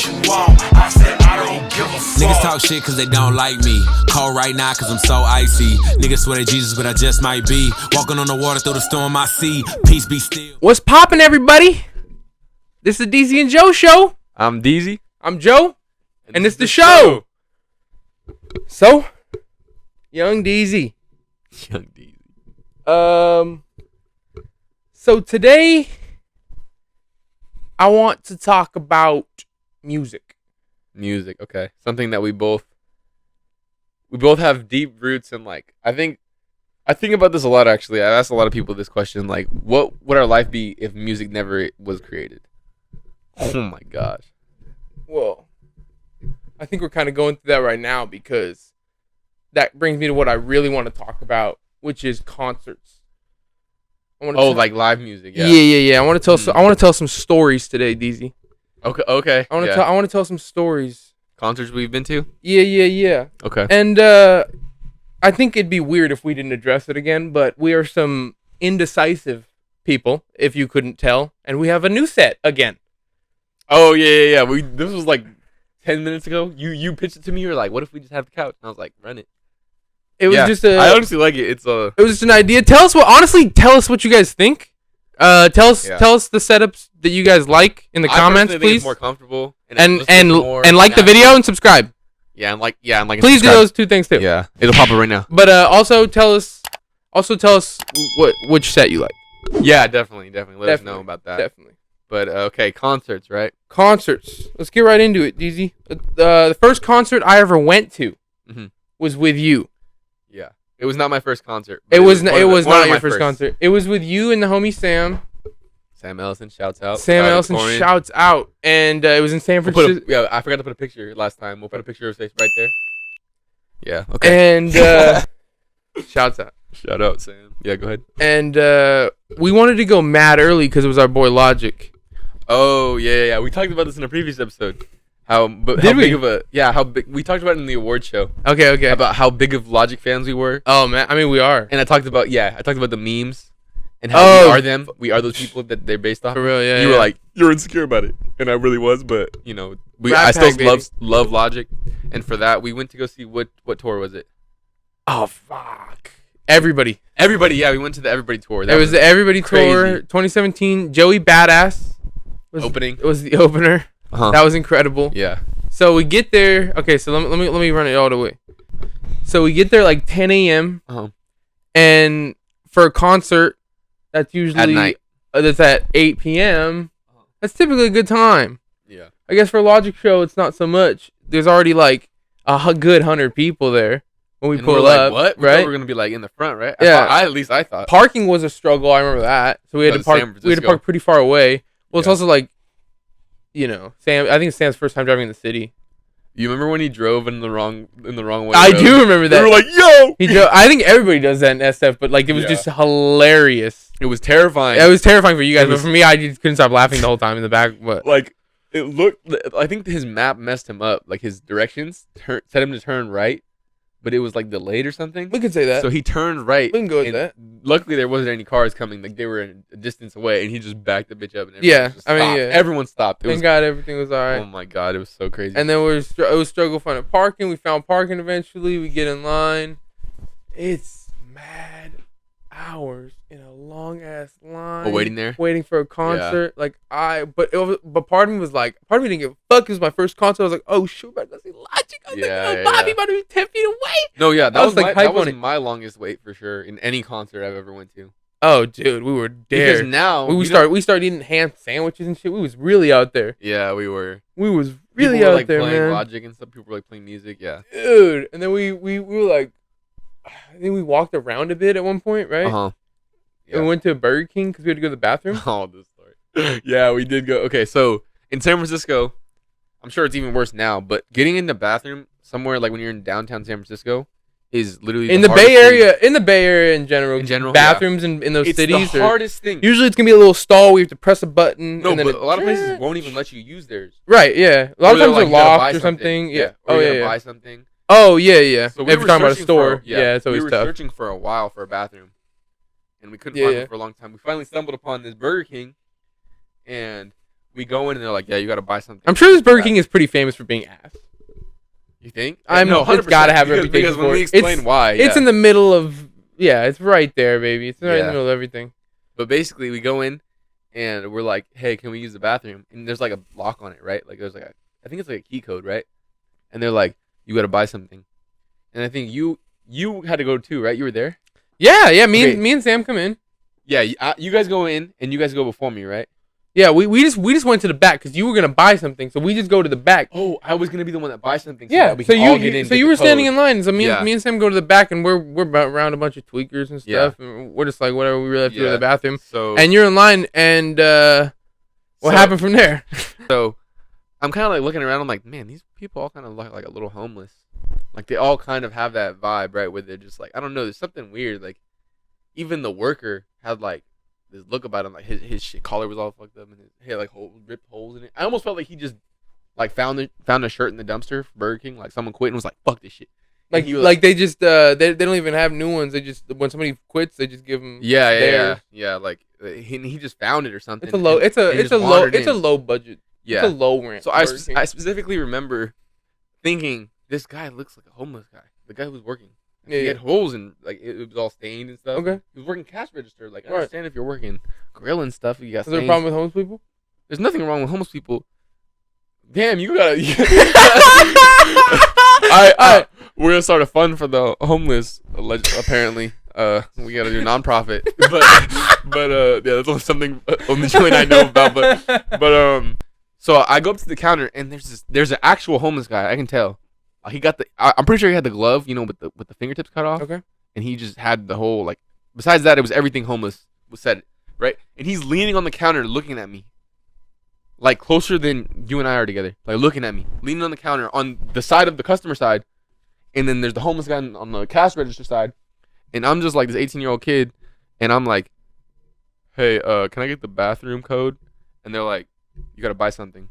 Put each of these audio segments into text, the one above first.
what you want. I said I don't give a fuck. Niggas talk shit cause they don't like me. Cold right now cause I'm so icy. Niggas swear they Jesus but I just might be. Walking on the water through the storm I see. Peace be still. What's poppin', everybody? This is the Deezy and Joe show. I'm Deezy. I'm Joe. And it's the show. So, Young Deezy. Young Deezy. So today, I want to talk about music. Music, okay. Something that we both have deep roots in. Like, I think about this a lot, actually. I asked a lot of people this question, like, what would our life be if music never was created? Oh my gosh. Well, I think we're kind of going through that right now because that brings me to what I really want to talk about, which is concerts. Like live music. Yeah. Yeah. I want to tell some stories today, Deezy. Okay. I want to tell some stories. Concerts we've been to? Yeah. Okay. And I think it'd be weird if we didn't address it again, but we are some indecisive people, if you couldn't tell, and we have a new set again. Oh yeah. This was like 10 minutes ago. You pitched it to me. You were like, "What if we just have the couch?" And I was like, "Run it." It was I honestly like it. It was just an idea. Tell us what you guys think. Tell us the setups that you guys like in the comments, please. It's more comfortable and like the video and subscribe. And like please do those two things too. Yeah, it'll pop up right now. But also tell us which set you like. Yeah, definitely. Let us know about that. Definitely. But okay, concerts, right? Concerts. Let's get right into it, Deezy. The first concert I ever went to was with you. Yeah, it was not my first concert. It was not your first concert. It was with you and the homie Sam. Sam Ellison shouts out. Shouts out, and it was in San Francisco. I forgot to put a picture last time. We'll put a picture of his face right there. Yeah. Okay. And shouts out. Shout out, Sam. Yeah, go ahead. And we wanted to go mad early because it was our boy Logic. Oh yeah. We talked about this in a previous episode. How big we talked about it in the award show. Okay. About how big of Logic fans we were. Oh man, I mean we are. And I talked about the memes and how we are them. We are those people that they're based off. For real, yeah. You were like, you're insecure about it, and I really was, but I still love Logic, and for that we went to go see what tour was it? Oh fuck. Everybody. Yeah, we went to the Everybody tour. It was the Everybody tour 2017. Joey Badass was the opener. That was incredible. Yeah. So we get there. Okay, so let me run it all the way. So we get there like 10 a.m. And for a concert, that's usually at night. That's at 8 p.m. That's typically a good time. Yeah. I guess for a Logic show, it's not so much. There's already like a good 100 people there when we pull up. What? Right? We were gonna be like in the front, right? Yeah. At least I thought. Parking was a struggle. I remember that. So we had to park. We had to park pretty far away. Well, it's also like, Sam. I think it's Sam's first time driving in the city. You remember when he drove in the wrong way? I do remember that. We were like, "Yo!" He drove. I think everybody does that in SF, but like it was just hilarious. It was terrifying. It was terrifying for you guys, but for me, I just couldn't stop laughing the whole time in the back. But like, it looked. I think his map messed him up. Like his directions set him to turn right, but it was like delayed or something. We could say that. So he turned right. We can go with that. Luckily, there wasn't any cars coming. Like they were a distance away, and he just backed the bitch up. And everyone stopped. Thank God everything was all right. Oh my God, it was so crazy. And then it was struggle finding parking. We found parking eventually. We get in line. It's mad hours in a long ass line. Waiting for a concert. Yeah. But part of me didn't give a fuck. It was my first concert. I was like, oh shoot, I'm about to see Logic. I was like, Bobby about to be 10 feet away. No, yeah, that was my longest wait for sure in any concert I've ever went to. Oh, dude, we were there. Because now we started eating ham sandwiches and shit. We was really out there. Yeah, we were. We was really out there, playing man. Logic and some people were like playing music. Yeah, dude. And then we were like, I think we walked around a bit at one point, right? Yeah. And we went to Burger King because we had to go to the bathroom. Oh, this story. Yeah, we did go. Okay, so in San Francisco, I'm sure it's even worse now, but getting in the bathroom somewhere like when you're in downtown San Francisco is literally in the Bay Area. In the Bay Area in general, bathrooms in those cities. It's the hardest thing. Usually, it's gonna be a little stall where you have to press a button. No, but a lot of places won't even let you use theirs. Right? Yeah, a lot of times they're locked or something. Yeah. Or you gotta buy something. Oh yeah. So if you're talking about a store, it's always tough. We were searching for a while for a bathroom, and we couldn't find one for a long time. We finally stumbled upon this Burger King, and we go in and they're like, yeah, you got to buy something. I'm sure this Burger King is pretty famous for being ass. You think? No, it's got to have a reputation because when we explain why, it's in the middle of it's right there, baby. It's right in the middle of everything. But basically, we go in and we're like, hey, can we use the bathroom? And there's like a lock on it, right? Like there's like I think it's like a key code, right? And they're like, you got to buy something. And I think you had to go too, right? You were there. Yeah. Me and Sam come in. Yeah, you guys go in and you guys go before me, right? Yeah, we just went to the back because you were gonna buy something, so we just go to the back. Oh, I was gonna be the one that buys something. So yeah, we can all get in. So you were standing in line, so me and Sam go to the back, and we're around a bunch of tweakers and stuff, and we're just like whatever we really have to do in the bathroom. So and you're in line, and what happened from there? So I'm kind of like looking around. I'm like, man, these people all kind of look like a little homeless. Like they all kind of have that vibe, right? Where they're just like, I don't know, there's something weird. Like even the worker had like this look about him, like his shit collar was all fucked up and he had like ripped holes in it. I almost felt like he just like found a shirt in the dumpster for Burger King. Like someone quit and was like, fuck this shit. Like they just they don't even have new ones. They just when somebody quits, they just give them. Yeah. Like he just found it or something. It's a low budget. Yeah, it's a low rent. So I specifically remember thinking this guy looks like a homeless guy. The guy who was working. He had holes and like it was all stained and stuff. Okay. He was working cash register. Like I understand if you're working grill and stuff, you got. Is there a problem with homeless people? There's nothing wrong with homeless people. Damn, you gotta. We're gonna start a fund for the homeless. Apparently, we gotta do nonprofit. but yeah, that's only something only Joey and I know about. But so I go up to the counter and there's an actual homeless guy. I can tell. He got I'm pretty sure he had the glove, with the fingertips cut off. Okay. And he just had the whole like. Besides that, it was everything homeless was said, right? And he's leaning on the counter, looking at me, like closer than you and I are together, like looking at me, leaning on the counter on the side of the customer side, and then there's the homeless guy on the cash register side, and I'm just like this 18-year-old kid, and I'm like, hey, can I get the bathroom code? And they're like, you gotta buy something,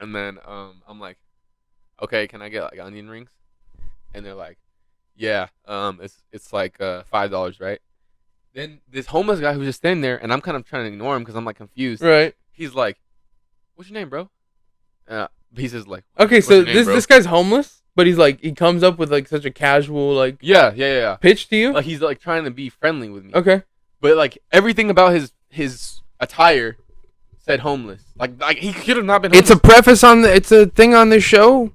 and then I'm like, okay, can I get like onion rings? And they're like, yeah, it's like $5, right? Then this homeless guy who's just standing there, and I'm kind of trying to ignore him because I'm like confused. Right. He's like, what's your name, bro? He says like, okay, so this guy's homeless, but he's like, he comes up with like such a casual like yeah pitch to you. Like he's like trying to be friendly with me. Okay. But like everything about his attire said homeless. Like he could have not been homeless. It's a preface it's a thing on this show.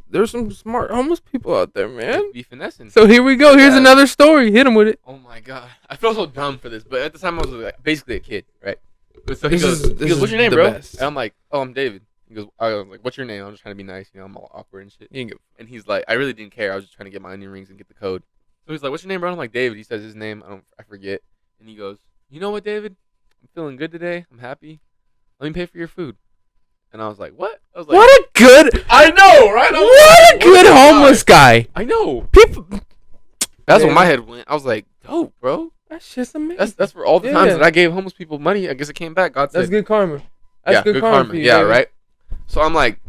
There's some smart homeless people out there, man. Be finessing. So here we go. Here's another story. Hit him with it. Oh my god, I feel so dumb for this, but at the time I was like, basically a kid, right? So he goes, "What's your name, bro?" And I'm like, "Oh, I'm David." He goes, "I was like, what's your name?" I'm just trying to be nice, I'm all awkward and shit. And he's like, "I really didn't care. I was just trying to get my onion rings and get the code." So he's like, "What's your name, bro?" I'm like, "David." He says his name. I forget. And he goes, "You know what, David? I'm feeling good today. I'm happy. Let me pay for your food." And I was like, what? I was like, what a good... I know, right? What a good homeless guy. I know. People... That's what my head went. I was like, dope, bro. That's just amazing. That's for all the times that I gave homeless people money. I guess it came back. God said. That's good karma. That's good karma. Yeah, right? So I'm like,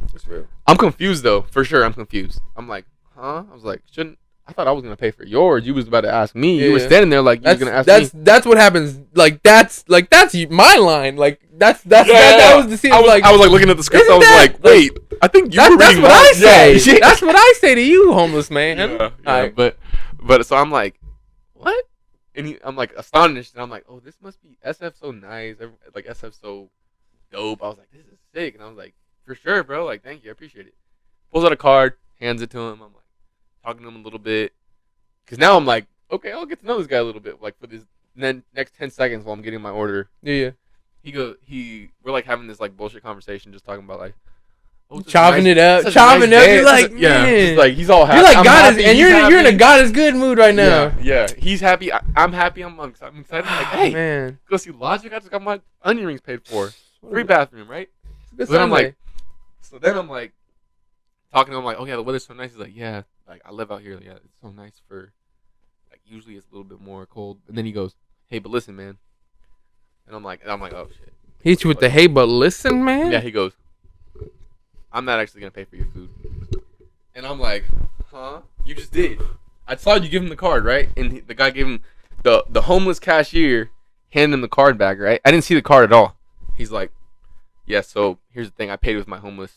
I'm confused, though. For sure, I'm confused. I'm like, huh? I was like, I thought I was going to pay for yours. You was about to ask me. You were standing there like you was going to ask me. That's what happens. That's my line. Like, that was the scene. I was like looking at the script. I was like, wait, I think you were reading what I say. Yeah. That's what I say to you, homeless man. Yeah, right. But so I'm like, what? And I'm like astonished. And I'm like, oh, this must be SF so nice. Like, SF so dope. I was like, this is sick. And I was like, for sure, bro. Like, thank you. I appreciate it. Pulls out a card, hands it to him. I'm like, talking to him a little bit. Because now I'm like, okay, I'll get to know this guy a little bit. Like, for this next 10 seconds while I'm getting my order. Yeah. We're like having this like bullshit conversation, just talking about like, chopping it up. You're like, man. Like he's all happy. You're like God is, and you're in a God is good mood right now. Yeah. He's happy. I'm happy. I'm excited. I'm like, hey, man, go see Logic. I just got my onion rings paid for. 3 bathroom, right? So then I'm like, talking to him like, oh yeah, the weather's so nice. He's like, yeah, like I live out here. Yeah, it's so nice for like usually it's a little bit more cold. And then he goes, hey, but listen, man. And I'm like, oh shit. He hit you with the hey, but listen, man. Yeah, he goes, I'm not actually gonna pay for your food. And I'm like, huh? You just did. I saw you give him the card, right? And the guy gave him the homeless cashier handed him the card back, right? I didn't see the card at all. He's like, Yeah. So here's the thing. I paid with my homeless.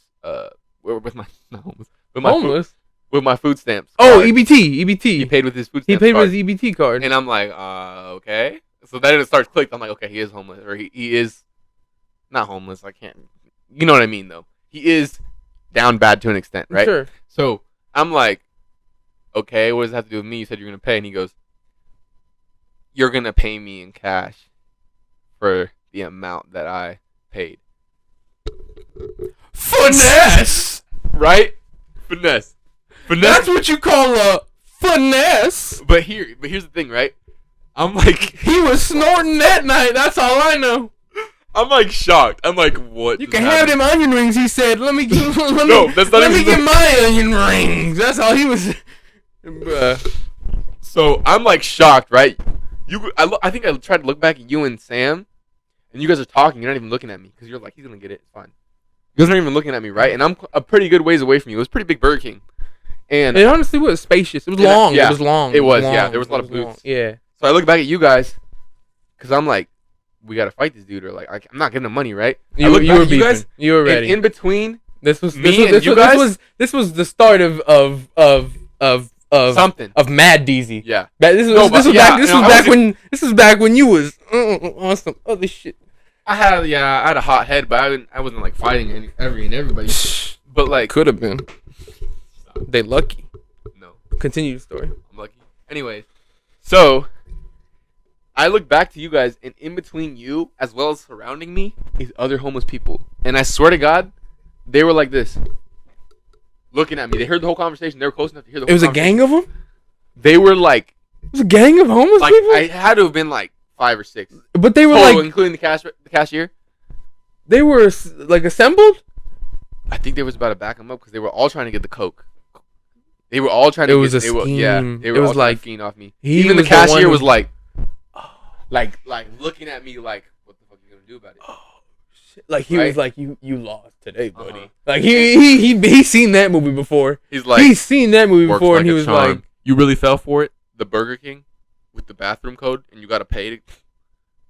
With my not homeless. Homeless. With my food stamps. Oh, card. EBT. He paid with his food He stamps. paid card. with his EBT card. And I'm like, okay. So then it starts clicked. I'm like, okay, he is homeless, or he is not homeless. I can't. You know what I mean, though. He is down bad to an extent, right? Sure. So I'm like, okay, what does that have to do with me? You said you're gonna pay, and he goes, you're gonna pay me in cash for the amount that I paid. Finesse, right? Finesse. That's what you call a finesse. But here's the thing, right? I'm like, he was snorting that night. That's all I know. I'm like shocked. I'm like, what? You can have them onion rings. He said, "Let me get my onion rings." That's all he was. So I'm like shocked, right? I think I tried to look back at you and Sam, and you guys are talking. You're not even looking at me because you're like, he's gonna get it. It's fine. You guys aren't even looking at me, right? And I'm a pretty good ways away from you. It was pretty big Burger King, and it honestly was spacious. It was long. Yeah, it was long. It was. Yeah, there was a lot of booths. Yeah. So I look back at you guys, because I'm like, we gotta fight this dude, or like I'm not giving him money, right? You were beefing. You were ready. In between, this was me and you guys. This was the start of something of Mad Deezy. Yeah. This was back when you was on some other shit. I had a hot head, but I wasn't like fighting everybody. But like could have been. They lucky. No. Continue the story. I'm lucky. Anyways, so I look back to you guys, and in between you, as well as surrounding me, is other homeless people. And I swear to God, they were like this, looking at me. They heard the whole conversation. They were close enough to hear the whole conversation. It was a gang of them? They were like... It was a gang of homeless people? I had to have been like 5 or 6. But they were including the cashier? They were like assembled? I think they was about to back them up because they were all trying to get the coke. They were all trying to get... It was a scheme. They were all like... trying to off me. Even the cashier was like... Like looking at me like, what the fuck are you gonna do about it? Oh shit! Like he was like, you lost today, buddy. Like he seen that movie before. He's seen that movie before, and he was like, you really fell for it? The Burger King with the bathroom code, and you gotta pay to.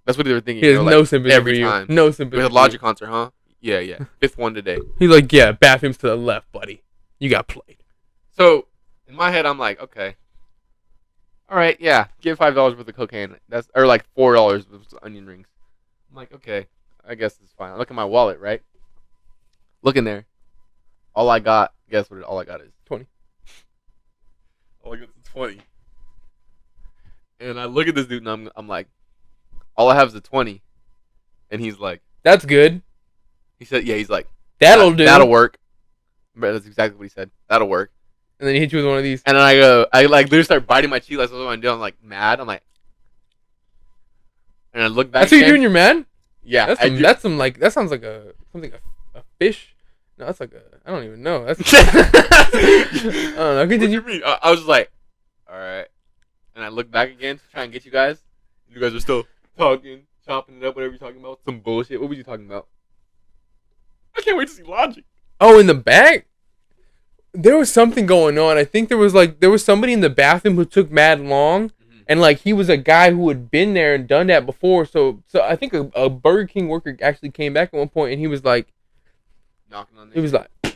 That's what they were thinking. He has no sympathy every time. No sympathy. We had a Logic concert, huh? Yeah. 5th one today. He's like, yeah, bathrooms to the left, buddy. You got played. So in my head, I'm like, okay. All right, yeah, give $5 worth of cocaine. Or like $4 with onion rings. I'm like, okay, I guess it's fine. I look at my wallet, right? Look in there. All I got, guess what? All I got is 20. All I got is 20. And I look at this dude, and I'm like, all I have is a 20. And he's like, that's good. He said, yeah, he's like, that'll do. That'll work. But that's exactly what he said. That'll work. And then he hit you with one of these. And then I literally start biting my cheek like what am I doing? I'm like mad. I'm like, and I look back. That's what you're doing. You're mad. Yeah, that sounds like a fish. No, that's like I don't even know. That's I don't know. What do you mean? I was just like, all right. And I look back again to try and get you guys. You guys are still talking, chopping it up, whatever you're talking about. Some bullshit. What were you talking about? I can't wait to see Logic. Oh, in the back. There was something going on. I think there was somebody in the bathroom who took mad long, and like he was a guy who had been there and done that before. So I think a Burger King worker actually came back at one point, and he was like, knocking on. He was like, you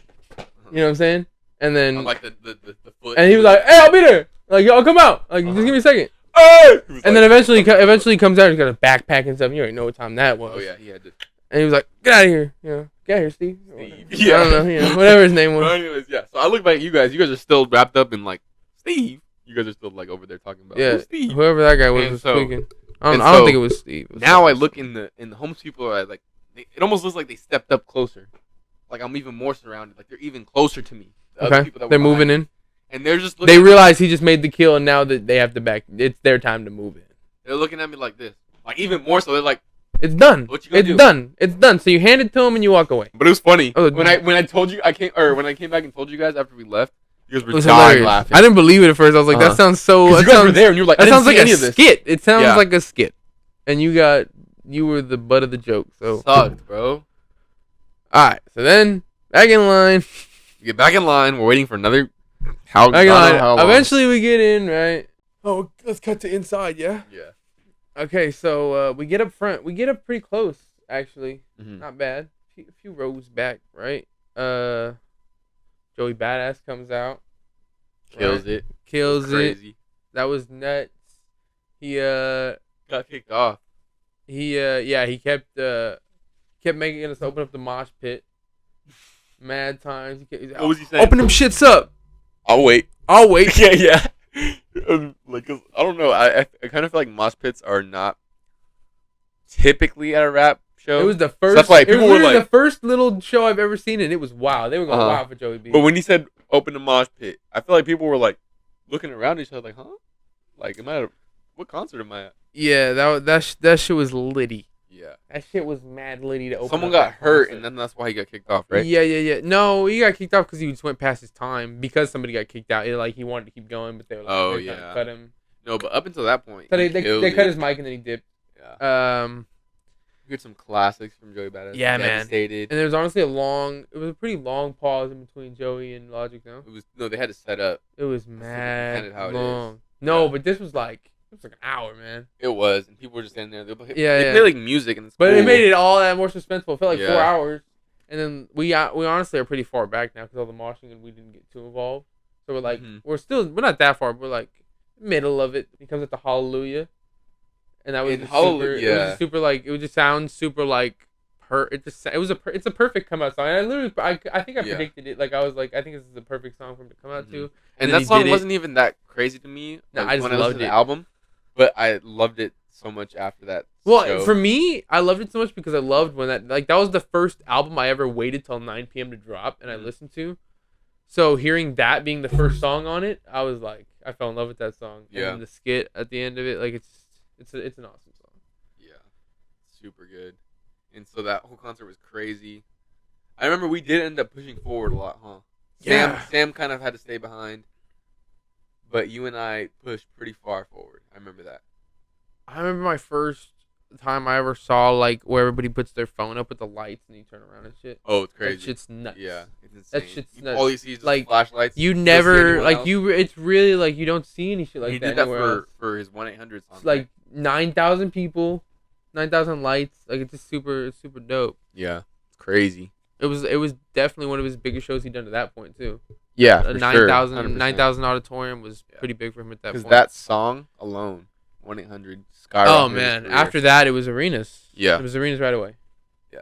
know what I'm saying? And then like the foot. And he was like, "Hey, I'll be there. Like, y'all come out. Like, just give me a second." Hey! And then eventually he comes out. He's got a backpack and stuff. You already know what time that was. Oh yeah, he had to. And he was like, "Get out of here. You know, get out of here, Steve." Yeah. I don't know. Whatever his name was. But anyways, yeah. So I look back at you guys. You guys are still wrapped up in like Steve. You guys are still like over there talking about Steve. Whoever that guy was speaking. I don't think it was Steve. Now I look in the homeless people are like it almost looks like they stepped up closer. Like I'm even more surrounded. Like they're even closer to me. Okay. They're moving in. And they're just they realize he just made the kill, and now that they have to back, it's their time to move in. They're looking at me like this, like even more so. They're like, "It's done. What you gonna do? It's done." So you hand it to him and you walk away. But it was funny when I told you when I came back and told you guys after we left, you guys were dying laughing. I didn't believe it at first. I was like, "That sounds so." You guys were there, and you were like, "That sounds like a skit." It sounds like a skit, and you were the butt of the joke. So sucked, bro. All right, so then back in line. We get back in line. We're waiting for another. How long. Eventually we get in, right? Oh, let's cut to inside, yeah? Yeah. Okay, so we get up front. We get up pretty close, actually. Mm-hmm. Not bad. few rows back, right? Joey Badass comes out, kills right? it, Kills crazy. it. That was nuts. He got kicked off. He kept making us open up the mosh pit. Mad times. What was he saying? Open them shits up. I'll wait. yeah. Like, I don't know. I kind of feel like mosh pits are not typically at a rap show. It was the first. So that's why people were like, the first little show I've ever seen, and it was wow. They were going wow for Joey B. But when he said open the mosh pit, I feel like people were like looking around each other, like, huh? Like, what concert am I at? Yeah, that shit was litty. Yeah, that shit was mad litty to open. Someone got hurt, and then that's why he got kicked off, right? Yeah. No, he got kicked off because he just went past his time because somebody got kicked out. He wanted to keep going, but they were like, cut him. No, but up until that point, so they cut his mic and then he dipped. Yeah. We heard some classics from Joey Badass. Yeah, Devastated. Man. And there was honestly it was a pretty long pause in between Joey and Logic. No, they had to set up. It was mad how long. It is. No, but this was like. It was like an hour, man. It was, and people were just standing there. They play like music, and it's but cool. it made it all that more suspenseful. It felt like 4 hours, and then we honestly are pretty far back now because all the moshing and we didn't get too involved. So we're like, we're not that far. But we're like middle of it. He comes at the Hallelujah, and that was Hallelujah. It was super like it would just sound super like it's a perfect come out song. And I think I predicted it. Like I was like I think this is the perfect song for him to come out to. And that song wasn't even that crazy to me. No, I just when loved I listened to it. the album. But I loved it so much after that. Well, show. for me, I loved it so much because I loved when that was the first album I ever waited till 9 p.m. to drop and I listened to. So hearing that being the first song on it, I was like, I fell in love with that song. Yeah. And the skit at the end of it, like it's an awesome song. Yeah, super good. And so that whole concert was crazy. I remember we did end up pushing forward a lot, huh? Yeah. Sam kind of had to stay behind. But you and I pushed pretty far forward. I remember that. I remember my first time I ever saw like where everybody puts their phone up with the lights and you turn around and shit. Oh, it's crazy. That shit's nuts. Yeah, it's insane. That shit's nuts. All you see is just like flashlights. You never like else. It's really like you don't see any shit like he that. He did that for his 1-800 song. It's like 9,000 people, 9,000 lights. Like it's just super dope. Yeah, it's crazy. It was definitely one of his biggest shows he'd done to that point too. Yeah, a 9,000 auditorium was pretty big for him at that point. Because that song alone, 1-800 skyrocketed. Oh man! After that, it was arenas. Yeah, it was arenas right away. Yeah,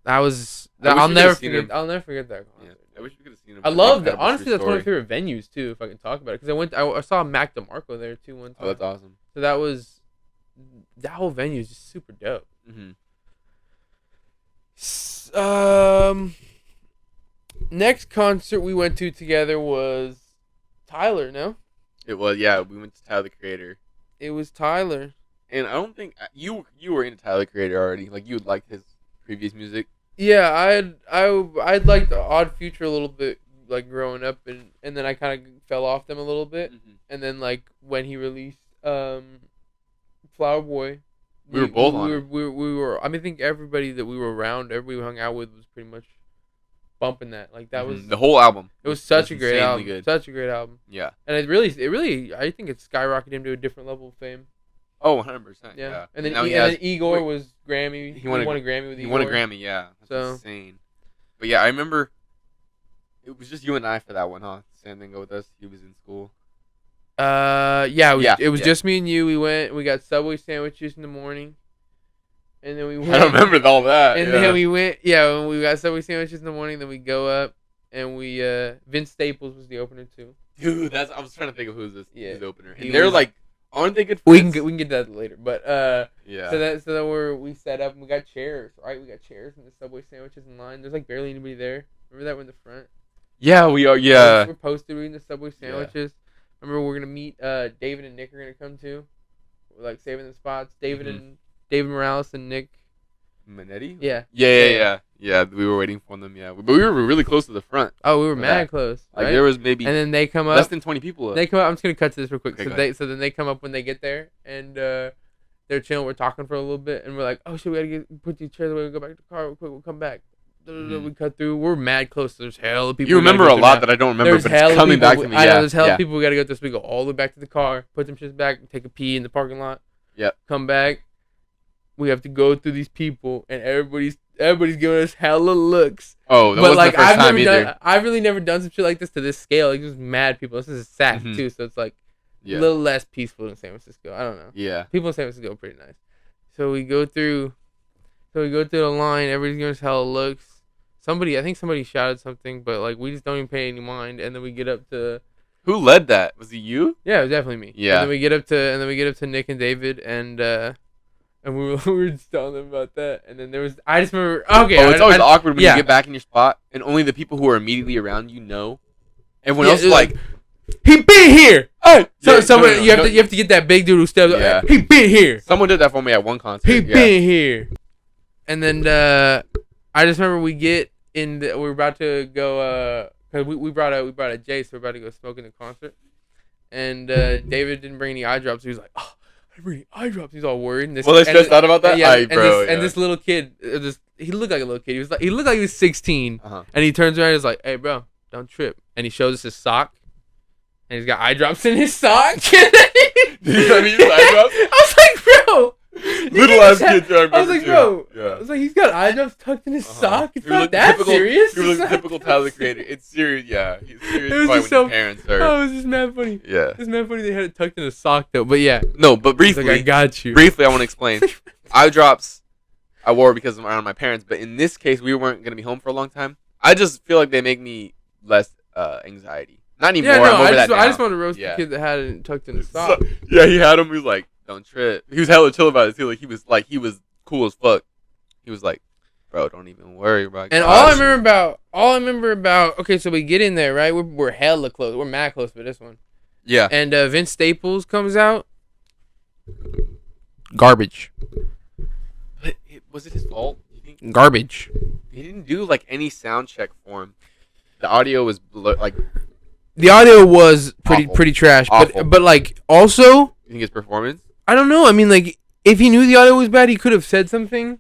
that was. I'll never forget that concert. Yeah. I wish we could have seen him. I loved it. Honestly, that's one of my favorite venues too. If I can talk about it, because I saw Mac DeMarco there too one time. Oh, that's awesome. So that whole venue is just super dope. Next concert we went to together was Tyler, no? It was, yeah. We went to Tyler the Creator. It was Tyler. And I don't think you were into Tyler the Creator already. Like you liked his previous music. Yeah, I'd liked Odd Future a little bit, like growing up, and then I kind of fell off them a little bit. And then like when he released Flower Boy, we were both on it. We were. I mean, I think everybody that we were around, everybody we hung out with, was pretty much bumping that. Like that was the whole album. It was such a great album. Good. Such a great album. Yeah. And it really, I think it skyrocketed him to a different level of fame. Oh, 100%. Yeah. And then Igor was Grammy. He won a Grammy with Igor. He won a Grammy. Yeah. That's insane. But yeah, I remember. It was just you and I for that one, huh? Sam didn't go with us. He was in school. It was just me and you. We got Subway sandwiches in the morning. And then we went. I don't remember all that. And then we went, when we got Subway sandwiches in the morning, then we go up and we, Vince Staples was the opener too. Dude, I was trying to think of who's his opener. And they're like, aren't they good friends? We can get that later. But, yeah. So then we set up and we got chairs, right? We got chairs and the Subway sandwiches in line. There's like barely anybody there. Remember that we're in the front? Yeah, we are, yeah. We're posted reading the Subway sandwiches. Yeah. Remember we're going to meet, David and Nick are going to come too. We're like saving the spots. David Morales and Nick Manetti? Yeah. Yeah, we were waiting for them, yeah. But we were really close to the front. Oh, we were mad close. Like, there was maybe... And then they come up... Less than 20 people up. They come up... I'm just going to cut to this real quick. Okay, so then they come up when they get there, and they're chilling. We're talking for a little bit, and we're like, oh, shit, we got to put these chairs away. We'll go back to the car real quick. We'll come back. We cut through. We're mad close. There's hell of people. You remember a lot that I don't remember, but it's coming back to me. I know. There's hell of people. We got to go through. So we go all the way back to the car, put them shits back, take a pee in the parking lot. Yep. Come back. We have to go through these people, and everybody's everybody's giving us hella looks. Oh, that wasn't the first time either. I've really never done some shit like this to this scale. Like, just mad people. This is SAC too, so it's like a little less peaceful in San Francisco. I don't know. Yeah. People in San Francisco are pretty nice. So we go through the line. Everybody's giving us hella looks. I think somebody shouted something, but like we just don't even pay any mind. And then we get up to. Who led that? Was it you? Yeah, it was definitely me. Yeah. And then we get up to Nick and David, and we were just telling them about that. And then there was, I just remember. Okay. Oh, it's always awkward when you get back in your spot, and only the people who are immediately around you know. Everyone else is like, he been here. Hey. So you have to get that big dude who steps up. Yeah. He been here. Someone did that for me at one concert. He been here. And then I just remember we get in. We're about to go. Cause we brought a Jay, so we're about to go smoke in the concert. And David didn't bring any eye drops. He was like, "Oh, I didn't bring any eye drops." He's all worried. Well, they stressed out about that. Yeah. And this little kid, he looked like a little kid. He looked like he was 16. And he turns around and he's like, "Hey, bro, don't trip." And he shows us his sock. And he's got eye drops in his sock. Did he have eye drops? I was like, bro. Little ass kid. I was like, bro. Yeah. I was like, he's got eye drops tucked in his sock. It's not that serious. He was a typical Tyler Creator. It's serious. Yeah, he's serious. When your parents are. Oh, it was just mad funny. Yeah, it's mad funny. They had it tucked in his sock though. But yeah. No, but briefly, like, I got you. Briefly, I want to explain. Eye drops, I wore because I'm around my parents. But in this case, we weren't gonna be home for a long time. I just feel like they make me less anxiety. Not anymore. Yeah, no, I'm over that now. I just want to roast the kid that had it tucked in his sock. So, yeah, he had him. He was like, "Don't trip." He was hella chill about it too. Like he was cool as fuck. He was like, "Bro, don't even worry, bro." And all I remember about. Okay, so we get in there, right? We're hella close. We're mad close for this one. Yeah. And Vince Staples comes out. Garbage. But was it his fault? You think? Garbage. He didn't do like any sound check for him. The audio was like. The audio was pretty trash, but like also. You think his performance? I don't know. I mean, like if he knew the audio was bad, he could have said something.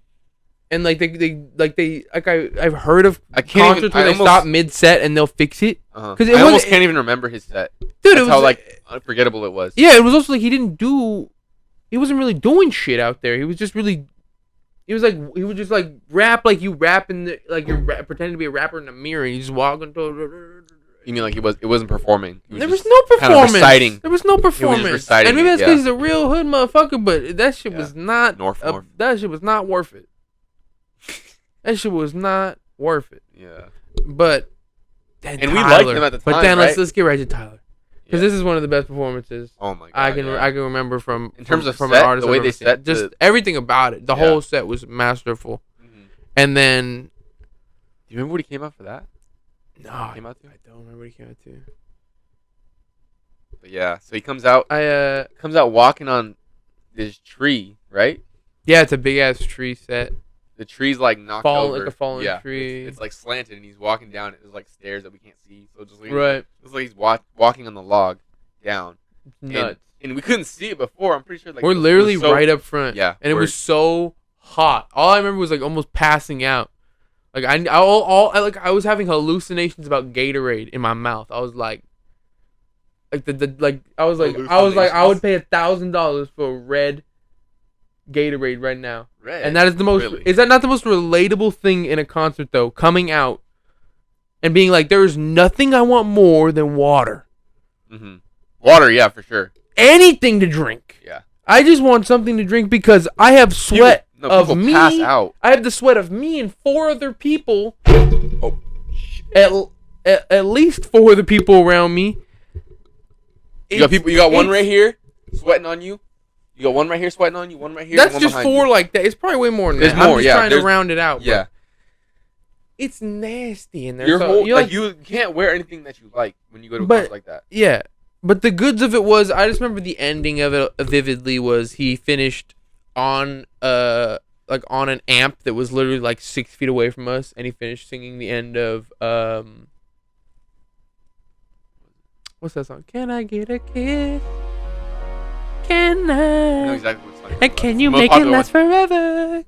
And like I've heard of concerts where they stop mid set and they'll fix it. Because I almost can't even remember his set. Dude, that's how like unforgettable it was. Yeah, it was also like he wasn't really doing shit out there. He was just really. He would just like rap like you rap in the like you're pretending to be a rapper in the mirror and you just walk into. You mean like it wasn't performing? There was no performance. Kind of reciting. There was no performance. He was just reciting. And maybe that's because he's a real hood motherfucker, but that shit was not. North. That shit was not worth it. That shit was not worth it. Yeah. But. And we liked him at the time. But then let's get right to Tyler. Because this is one of the best performances. Oh my god! I can remember from in terms of from set, an artist the way they set, just everything about it. The whole set was masterful. Mm-hmm. And then, do you remember what he came out for that? No, I don't remember what he came out to. But yeah, so he comes out. Comes out walking on this tree, right? Yeah, it's a big ass tree set. The tree's like knocked over. Like a fallen tree. It's like slanted, and he's walking down it. There's like stairs that we can't see, so just like it's like he's walking on the log down. Nuts. And we couldn't see it before. I'm pretty sure like we're literally right up front. Yeah, and it was so hot. All I remember was like almost passing out. Like I was having hallucinations about Gatorade in my mouth. I was like I would pay $1,000 for a red Gatorade right now. Red. And that is the most. Really? Is that not the most relatable thing in a concert though? Coming out and being like, "There is nothing I want more than water." Mm-hmm. Water, yeah, for sure. Anything to drink. Yeah. I just want something to drink because I have sweat of me. Pass out. I have the sweat of me and 4 other people. Oh, shit. At least 4 other people around me. You got one right here sweating on you. You got one right here sweating on you. One right here. That's just 4 like that. It's probably way more than that. I'm just trying to round it out. Yeah. It's nasty in there. You can't wear anything that you like when you go to a concert like that. Yeah. But the goods of it was, I just remember the ending of it vividly was he finished on on an amp that was literally like 6 feet away from us, and he finished singing the end of what's that song? Can I get a kiss? Can I? I know exactly what it's like. And can you make it last forever?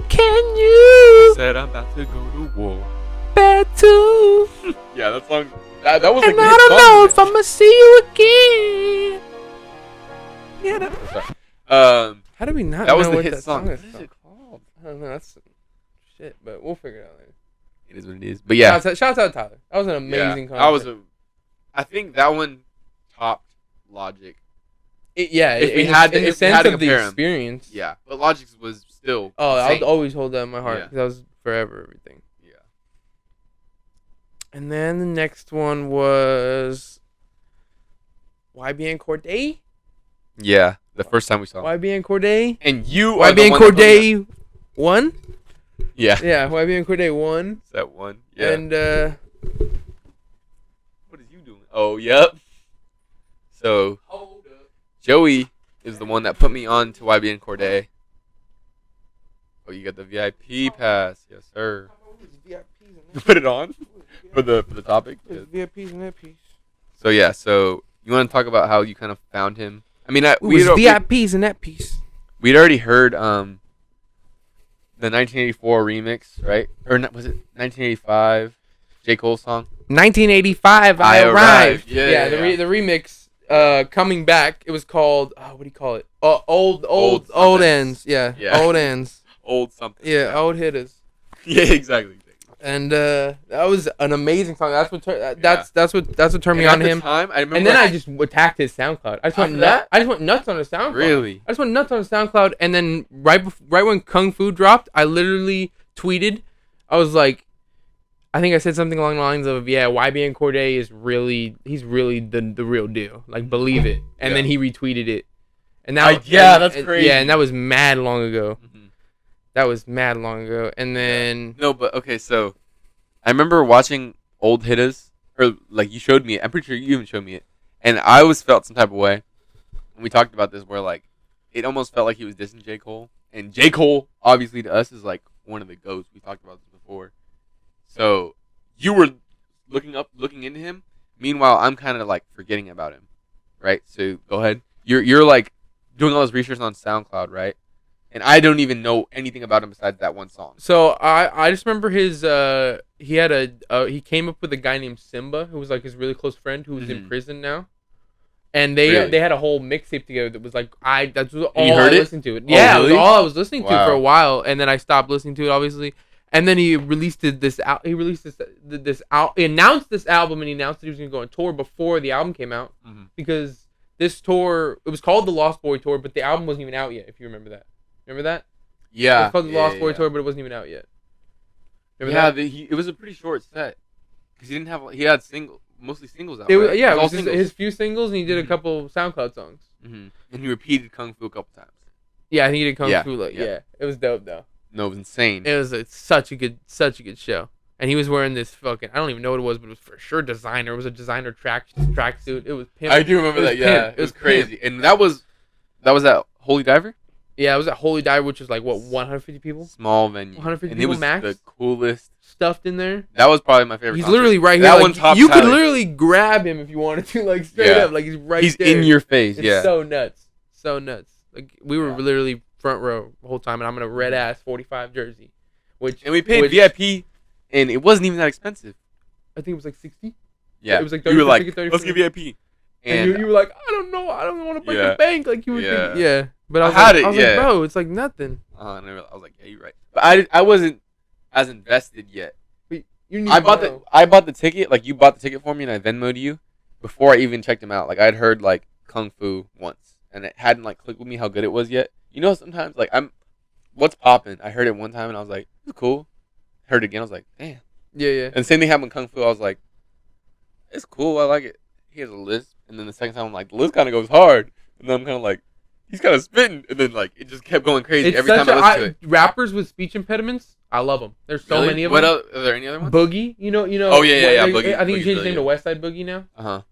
Can you? Said I'm about to go to war. Bad too. Yeah, that song. That was and a I don't know if I'ma see you again. Yeah. How do we not? That know was the what hit that song. What is it called? I don't know. That's shit, but we'll figure it out later. It is what it is. But yeah. Shouts out Tyler. That was an amazing concert. I think that one topped Logic. In the sense of the experience. Yeah, but Logic's was still. Oh, I'll always hold that in my heart because that was forever everything. Yeah. And then the next one was YBN Cordae. Yeah, the first time we saw YBN Cordae. And you YBN Cordae won. Yeah. Yeah, YBN Cordae won. That one. Yeah. And what is you doing? Oh, yep. So Joey is the one that put me on to YBN Cordae. Oh, you got the VIP pass, yes sir. You put it on for the topic. VIPs in that piece. So yeah, so you want to talk about how you kind of found him? I mean, VIPs in that piece. We'd already heard the 1984 remix, right? Or was it 1985 J. Cole song? 1985, I arrived. Yeah. The remix. Coming back, it was called what do you call it? Old ends. Yeah. Old ends. Old something. Yeah, old hitters. Yeah, exactly. And that was an amazing song. That's what turned me on to him. Time, I remember and then I just attacked his SoundCloud. I just went nuts on his SoundCloud. Really? I just went nuts on his SoundCloud, and then right when Kung Fu dropped, I literally tweeted. I was like, I think I said something along the lines of, yeah, YBN Cordae he's really the real deal. Like, believe it. And then he retweeted it. And that that's crazy. Yeah, and that was mad long ago. Mm-hmm. That was mad long ago. And then... No, but, okay, so I remember watching old hitters, or, like, you showed me it. I'm pretty sure you even showed me it. And I always felt some type of way. And we talked about this where, like, it almost felt like he was dissing J. Cole. And J. Cole, obviously, to us, is, like, one of the GOATs. We talked about this before. So you were looking into him. Meanwhile, I'm kind of like forgetting about him, right? So go ahead. You're like doing all this research on SoundCloud, right? And I don't even know anything about him besides that one song. So I just remember his he came up with a guy named Simba who was like his really close friend who was in prison now. And they had a whole mixtape together that was like that's all I listened to. Yeah, really? It was all I was listening to for a while, and then I stopped listening to it obviously. And then he released this out. He announced this album, and he announced that he was going to go on tour before the album came out, because this tour, it was called the Lost Boy Tour, but the album wasn't even out yet. If you remember that, Yeah, it was called the Lost Boy Tour, but it wasn't even out yet. Remember that? It was a pretty short set because he had mostly singles out. It was his few singles, and he did a couple SoundCloud songs. And he repeated Kung Fu a couple times. Yeah, I think he did Kung Fu. It was dope though. No, it was insane. It was such a good show. And he was wearing this fucking, I don't even know what it was, but it was for sure designer. It was a designer tracksuit. It was pimp. I do remember that, yeah. It was crazy. Pimp. And that was at Holy Diver? Yeah, it was at Holy Diver, which was like, what, 150 people? Small venue. 150 people max? It was the coolest. Stuffed in there. That was probably my favorite He's concert. Literally right here. That like, one tops you could literally grab him if you wanted to, like straight up. Like he's right there. He's in your face, It's so nuts. So nuts. Like we were literally front row the whole time, and I'm in a red ass 45 jersey. And we paid VIP, and it wasn't even that expensive. I think it was like 60. Yeah, it was like 30. You were like, 30, let's get VIP. And you were like, I don't know, I don't want to break the bank. Like you were thinking, yeah. But I was like, bro, it's like nothing. And I was like, yeah, you're right. But I wasn't as invested yet. But I bought the ticket. Like you bought the ticket for me, and I Venmo'd you before I even checked him out. Like I'd heard like Kung Fu once, and it hadn't like clicked with me how good it was yet. You know, sometimes like what's poppin'? I heard it one time and I was like, it's cool. Heard it again, I was like, damn. Yeah. And the same thing happened with Kung Fu. I was like, it's cool. I like it. He has a lisp. And then the second time I'm like, the lisp kind of goes hard. And then I'm kind of like, he's kind of spitting. And then like, it just kept going crazy every time I listened to it. Rappers with speech impediments, I love them. There's so many of them. Are there any other ones? Boogie, you know. Oh yeah, Boogie. I think he changed his name to West Side Boogie now.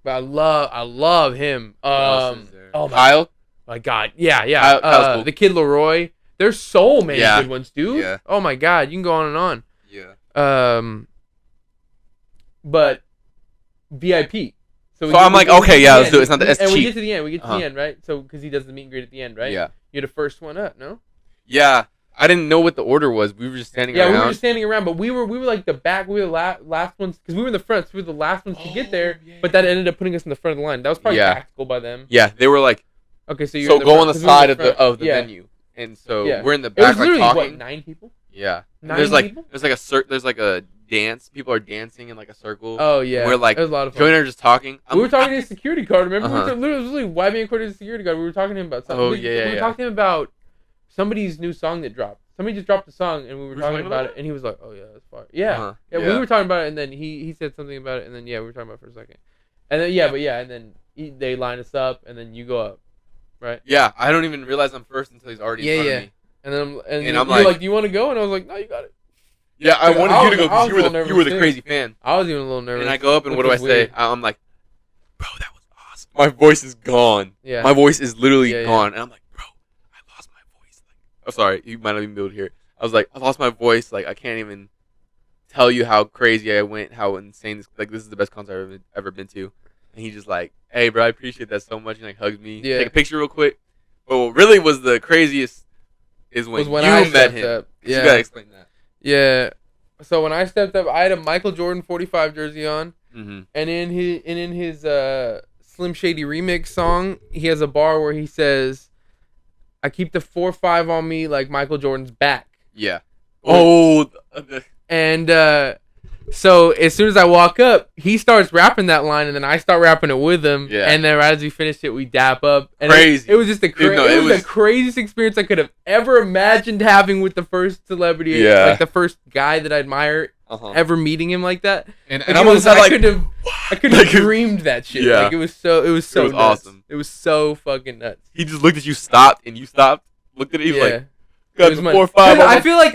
But I love him. Kyle. My God, yeah. Cool. The Kid Leroy. There's so many good ones, dude. Yeah. Oh my God, you can go on and on. Yeah. But VIP. So I'm like, okay, yeah, let's do it. It's not the SG. And we get to the end. We get to the end, right? So because he does the meet and greet at the end, right? Yeah. You're the first one up, no? Yeah. I didn't know what the order was. We were just standing around. Yeah, we were just standing around, but we were like the back. We were the last ones because we were in the front. So we were the last ones to get there. Yeah. But that ended up putting us in the front of the line. That was probably tactical by them. Yeah, they were like, okay, so you're go on the side of the venue, and so we're in the back. It was literally like, talking. what, 9 people? Yeah. There's like a dance. People are dancing in like a circle. Oh yeah. We're like it was a lot of fun. Joey and I are just talking. We were talking to his security guard. Remember, Uh-huh. we were literally wiping according to the security guard. We were talking to him about something. Oh, we yeah. were talking to him about somebody's new song that dropped. Somebody just dropped a song, and we were talking about it. And he was like, "Oh yeah, that's fire." Yeah. Uh-huh. Yeah, we were talking about it, and then he said something about it, and then we were talking about it for a second, and then they line us up, and then you go up, right? Yeah, I don't even realize I'm first until he's already in front of me. And then And you're I'm like, "Do you want to go?" And I was like, "No, you got it." Yeah, I wanted you to go I was because a little you were the nervous, crazy fan. I was even a little nervous. And I go up, and what do I say? Weird. I'm like, bro, that was awesome. My voice is gone. Yeah. My voice is literally Yeah. gone. And I'm like, bro, I lost my voice. Like, I'm sorry, you might not even be able to hear it. I was like, I lost my voice. Like, I can't even tell you how crazy I went, how insane this. Like, this is the best concert I've ever been to. And he just like, hey, bro, I appreciate that so much. And like hugs me. Yeah. Take a picture real quick. But what really was the craziest is when you met him. Up. Yeah. You gotta explain that. Yeah. So when I stepped up, I had a Michael Jordan 45 jersey on, Mm-hmm. and in his Slim Shady remix song, he has a bar where he says, "I keep the 4-5 on me like Michael Jordan's back." Yeah. Oh. And so as soon as I walk up, he starts rapping that line, and then I start rapping it with him. Yeah. And then right as we finished it, we dap up. And Crazy. It was just Dude, no, it was the craziest experience I could have ever imagined having with the first celebrity, Yeah. like the first guy that I admire, Uh-huh. meeting him like that. And Like, I'm on the side I like, could have Like, dreamed that shit. Yeah. Like it was so nuts. awesome. It was so fucking nuts. he just looked at you, stopped, and you stopped. Looked at it, he was like, It got was the my- 4-5. I feel like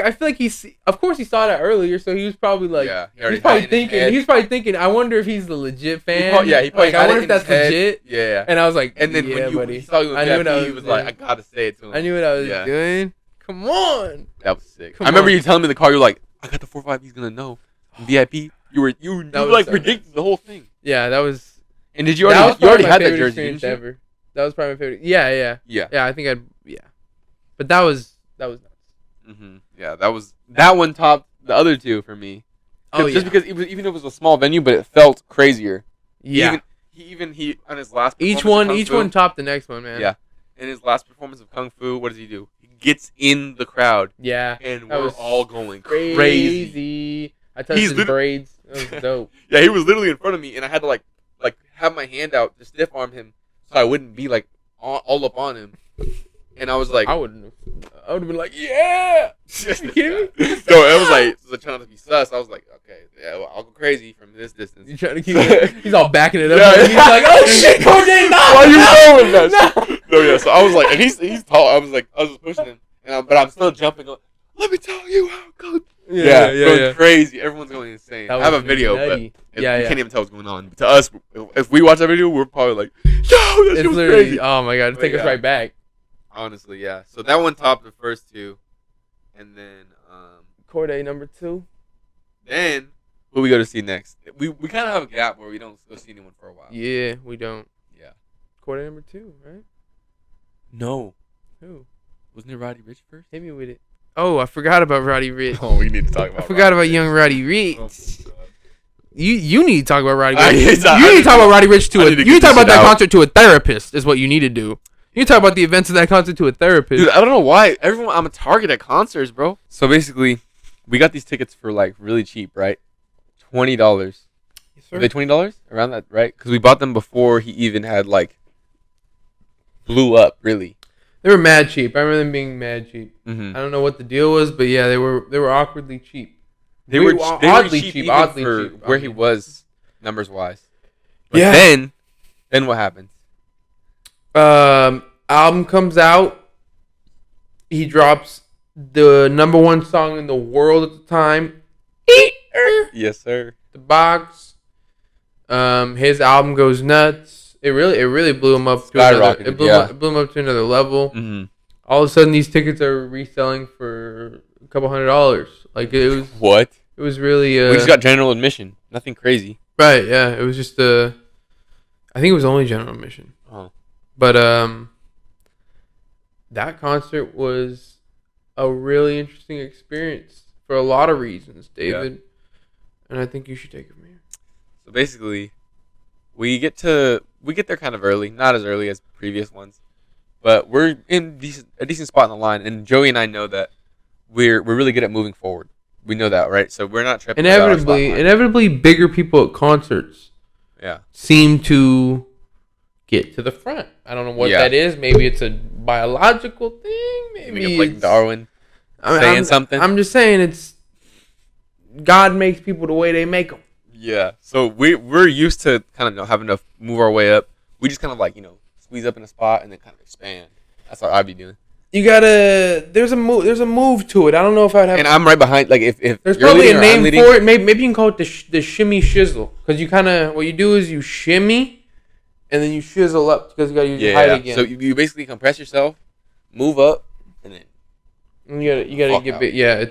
of course he saw that earlier, so he was probably like, Yeah, he already he's probably had it in his thinking, head. I wonder if he's the legit fan. He probably like, I had wonder it if in that's his head. legit. Yeah. And I was like, And then yeah, when buddy. he saw you in I knew what I he was was like, doing. I gotta say it to him. I knew what I was Yeah. doing. Come on. That was sick. Come I remember on. you telling me in the car, you were like, I got the 4-5, he's gonna know. VIP. You was like so predicted the whole thing. Yeah, that was. And did you that was already probably my had that favorite jersey, experience didn't you? ever. That was probably my favorite. Yeah. Yeah. I think but that was nuts. Mm-hmm. Yeah, that one topped the other two for me. Oh, Just yeah. because even if it was a small venue, but it felt crazier. Yeah. He on his last Each performance of one Kung Fu, topped the next one, man. Yeah. In his last performance of Kung Fu, what does he do? He gets in the crowd, Yeah. and That we're was all going crazy. crazy. I touched He's his lit- braids. That was dope. Yeah, he was literally in front of me, and I had to like have my hand out to stiff arm him so I wouldn't be like all up on him. And I was like, I would have been like, yeah. You kidding me? No, it was like trying to be sus. I was like, okay, yeah, well, I'll go crazy from this distance. You trying to keep it? He's all backing it up. Yeah. He's like, oh shit, Corday, no. Why you doing no. that? No, yeah. So I was like, and he's tall. I was just pushing him, but I'm still jumping. Going, let me tell you how it goes. Going crazy. Everyone's going insane. That I have a was video, nutty. but Yeah, you yeah. can't even tell what's going on. But to us, if we watch that video, we're probably like, yo, that It's shit was literally, crazy. oh my god, it'd take us Yeah. right back. Honestly, yeah. So that one topped the first two, and then Corday number 2. who we go to see next? We kind of have a gap where we don't go see anyone for a while. Yeah, we don't. Yeah. Corday number 2, right? No. Who? Wasn't it Roddy Ricch first? Hit me with it. Oh, I forgot about Roddy Ricch. Oh, we need to talk about. I forgot about young Roddy Oh, Ricch. You need to talk about Roddy I Ricch. need to- You need to talk about Roddy Ricch to I a. need to You get need to talk this about that shit out. concert to a therapist. Is what you need to do. You need to talk about the events of that concert to a therapist. Dude, I don't know why I'm a target at concerts, bro. So basically, we got these tickets for like really cheap, right? $20. Yes, Were they $20 around that, right? Because we bought them before he even had like blew up, really. They were mad cheap. I remember them being mad cheap. Mm-hmm. I don't know what the deal was, but yeah, they were awkwardly cheap. They were oddly cheap, even oddly for cheap. where he was numbers wise. But Yeah. then what happens? Album comes out. He drops the number 1 song in the world at the time. Eater. Yes, sir. The Box. His album goes nuts. It really blew him up. Skyrocketed, It blew him up to another level. Mm-hmm. All of a sudden, these tickets are reselling for a couple $100. Like it What? was really. We just got general admission. Nothing crazy. Right, yeah. It was just I think it was only general admission. Oh. But that concert was a really interesting experience for a lot of reasons, David. And I think you should take it from here. So basically, we get there kind of early, not as early as previous ones, but we're in a decent spot in the line. And Joey and I know that we're really good at moving forward. We know that, right? So we're not tripping. Inevitably, bigger people at concerts seem to get to the front. I don't know what that is. Maybe it's a biological thing. Maybe it's like Darwin saying something. I'm just saying it's God makes people the way they make them. Yeah. So we're used to kind of having to move our way up. We just kind of like, squeeze up in a spot and then kind of expand. That's what I'd be doing. You gotta. There's a move to it. I don't know if I'd have. And I'm right behind. Like if there's probably a name for it. Maybe you can call it the shimmy shizzle, because you kind of what you do is you shimmy, and then you shizzle up because you gotta use your height again. So you basically compress yourself, move up, and then you gotta get big. Yeah,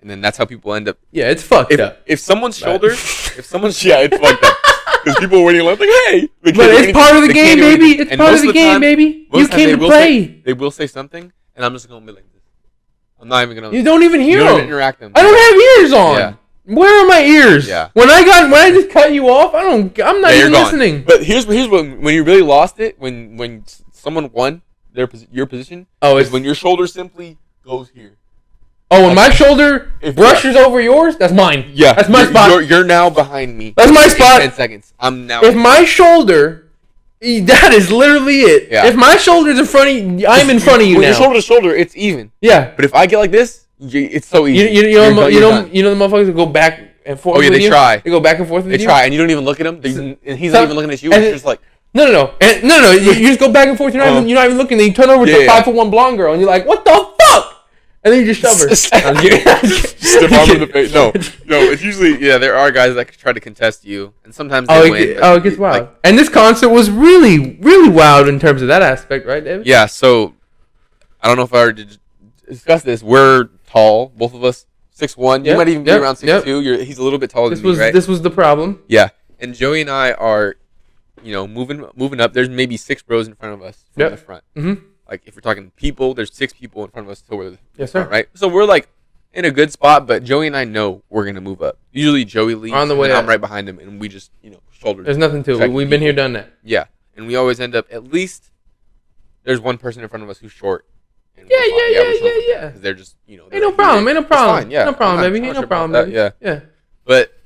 and then that's how people end up. Yeah, it's fucked up. If someone's shoulder, it's fucked up. Because people are waiting like, hey. But it's part of the game, baby. It's part of the game, baby. You came to play. They will say something, and I'm just going to be like this. I'm not even going to. You don't even hear them. Interact them. I don't have ears on. Yeah. Where are my ears? Yeah. When I just cut you off, I'm not even listening. But here's when you really lost it, when someone won your position, is when your shoulder simply goes here. Oh, when my shoulder brushes over yours, that's mine. Yeah. That's my spot. You're now behind me. That's my spot. 10 seconds. I'm now. If my shoulder, that is literally it. Yeah. If my shoulder's in front of you, I'm in front of you now. When you're shoulder to shoulder, it's even. Yeah. But if I get like this, it's so easy. You know the motherfuckers that go back and forth. Oh yeah, they try. They go back and forth with you. They try, and you don't even look at him. And he's not even looking at you. It's just like. No. You just go back and forth. You're not even looking. Then you turn over to a 5'1" blonde girl, and you're like, "What the fuck?" And then you just shove her. Stiff arm in the face. No. It's usually there are guys that try to contest you, and sometimes they win. It gets wild. And this concert was really, really wild in terms of that aspect, right, David? Yeah. So I don't know if I already discussed this. We're tall, both of us, 6'1". You might even be around 6'2". He's a little bit taller than me, right? This was the problem. Yeah. And Joey and I are, moving up. There's maybe 6 rows in front of us from the front. Mm-hmm. Like, if we're talking people, there's 6 people in front of us till we're yes, sir. Right? So we're, like, in a good spot, but Joey and I know we're going to move up. Usually Joey leads, on the way I'm right behind him, and we just, shoulder. There's nothing to it. We've been here, done that. Yeah. And we always end up, at least, there's one person in front of us who's short. Yeah. Because they're just, Ain't no problem. Fine, yeah. No problem, baby. Ain't no problem, baby. Yeah. But,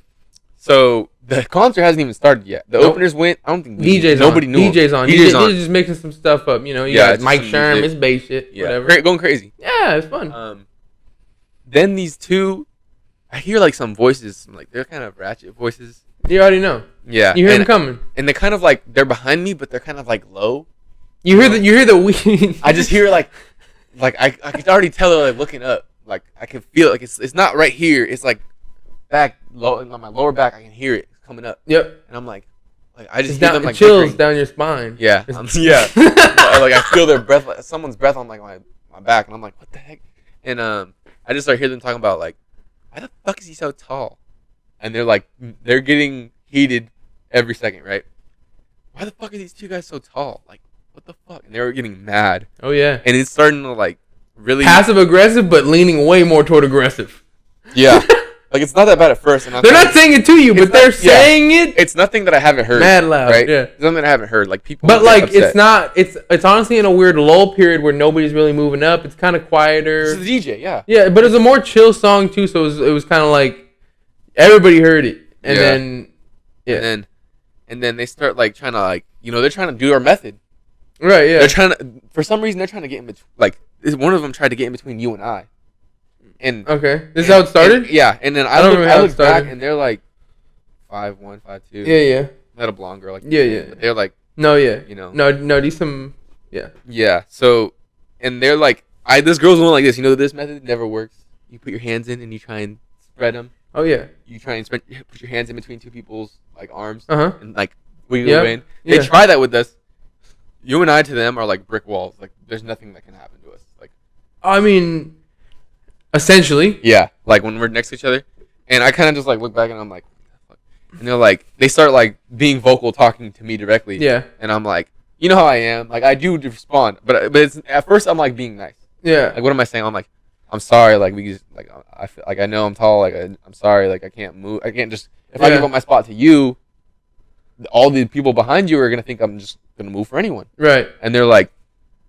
so... The concert hasn't even started yet. The openers went. I don't think nobody knew. DJ's on. DJ's just mixing some stuff up. You got Mike Sherm, his bass shit, whatever. Going crazy. Yeah, it's fun. Then these two, I hear like some voices. Like they're kind of ratchet voices. You already know. Yeah, you hear them coming, and they're kind of like they're behind me, but they're kind of like low. You hear the we. I just hear like I could already tell they're like looking up. Like I can feel like it's not right here. It's like back low on my lower back. I can hear it coming up. Yep. And I'm like I just hear them like chills down your spine. Yeah. Yeah. Like I feel their breath, like someone's breath on like my back, and I'm like, what the heck? And I just start hearing them talking about like, why the fuck is he so tall? And they're getting heated every second, right? Why the fuck are these two guys so tall? Like, what the fuck? And they were getting mad. Oh yeah. And it's starting to like really passive aggressive, but leaning way more toward aggressive. Yeah. Like, it's not that bad at first. And they're not saying it to you, but they're saying it. It's nothing that I haven't heard. Mad loud, right? Yeah. It's nothing that I haven't heard. Like, people. But, like, upset. It's not. It's honestly in a weird lull period where nobody's really moving up. It's kind of quieter. This is the DJ, yeah. Yeah, but it's a more chill song, too, so it was kind of like everybody heard it. And then. Yeah. And then they start, like, trying to, like, they're trying to do our method. Right, yeah. They're trying to. For some reason, they're trying to get in between. Like, one of them tried to get in between you and I. And okay, this is how it started. And then I look back, and they're like 5'1", 5'2". Yeah. Not a blonde girl, like but they're like no, these some yeah. So, and they're like, this girl's one like this. This method never works. You put your hands in and you try and spread them. Oh yeah. You try and put your hands in between two people's like arms and like wiggle in. They try that with us. You and I to them are like brick walls. Like there's nothing that can happen to us. Like, I mean. Essentially. Yeah. Like when we're next to each other. And I kind of just like look back and I'm like, what the fuck? And they're like, they start like being vocal talking to me directly. Yeah. And I'm like, you know how I am. Like I do respond. But it's at first I'm like being nice. Yeah. Like what am I saying? I'm like, I'm sorry. Like we just like, I feel like I know I'm tall. Like I'm sorry. Like I can't move. I can't just, if I give up my spot to you, all the people behind you are going to think I'm just going to move for anyone. Right. And they're like,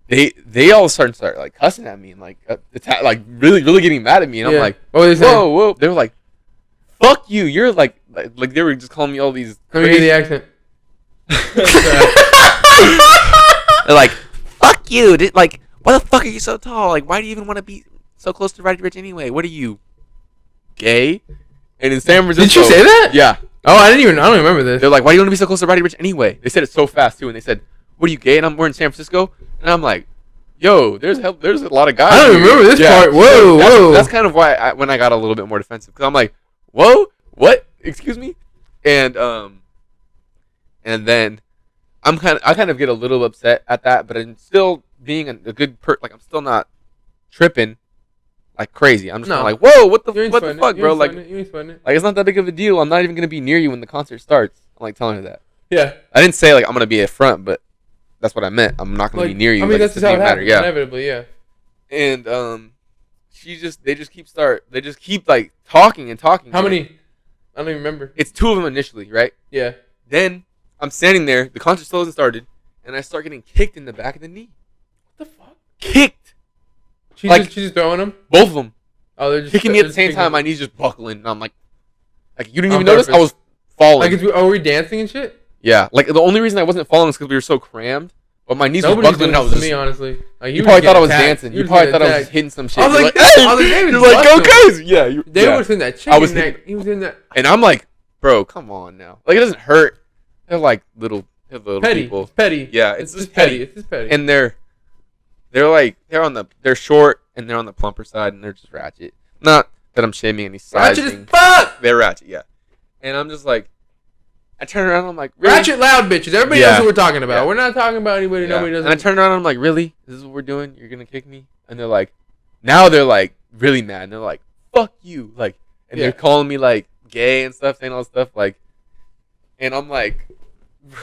they all start like cussing at me and like like really getting mad at me, and I'm like, what were they saying? Whoa. They were like, fuck you. You're like they were just calling me all these. Let me hear the accent. They're like, fuck you. Like, why the fuck are you so tall? Like, why do you even want to be so close to Roddy Ricch anyway? What are you, gay? And in San Francisco, did you say that? Yeah. Oh, I don't remember this. They're like, why do you want to be so close to Roddy Ricch anyway? They said it so fast too, and they said, what are you, gay? And we're in San Francisco, and I'm like, yo, there's a lot of guys. I don't remember this part. Whoa. That's kind of why when I got a little bit more defensive, because I'm like, whoa, what? Excuse me? And then I kind of get a little upset at that, but I'm still being a good like I'm still not tripping like crazy. I'm just kinda like, whoa, what the fuck, bro? Like it's not that big of a deal. I'm not even gonna be near you when the concert starts. I'm like telling her that. Yeah. I didn't say like I'm gonna be at front, but that's what I meant. I'm not gonna be near you. I mean, that's just how it happens. Yeah. Inevitably, yeah. And they just keep like talking and talking. How many? I don't even remember. It's 2 of them initially, right? Yeah. Then I'm standing there. The concert still hasn't started, and I start getting kicked in the back of the knee. What the fuck? Kicked. She's just throwing them. Both of them. Oh, they're just kicking me at the same time. My knees just buckling, and I'm like you didn't even notice I was falling. Like, are we dancing and shit? Yeah. Like the only reason I wasn't falling is because we were so crammed. But my knees were buckling. And I was to me, honestly. Like, you probably thought I was dancing. You probably thought I was hitting some shit. I was like, hey! You're like, go crazy. Yeah. They was in that chicken neck. He was in that. And I'm like, bro, come on now. Like, it doesn't hurt. They're like little petty. people. It's petty. Yeah, it's just petty. It's just petty. And they're short and they're on the plumper side and they're just ratchet. Not that I'm shaming any sizing. Ratchet as fuck. They're ratchet, yeah. And I'm just like, I turn around and I'm like, really? Ratchet loud bitches. Everybody knows what we're talking about. Yeah. We're not talking about anybody. Nobody doesn't. And I turn around and I'm like, really? This is what we're doing? You're gonna kick me? And they're like, now they're like really mad. And they're like, fuck you. Like, and they're calling me like gay and stuff, saying all this stuff. Like, and I'm like,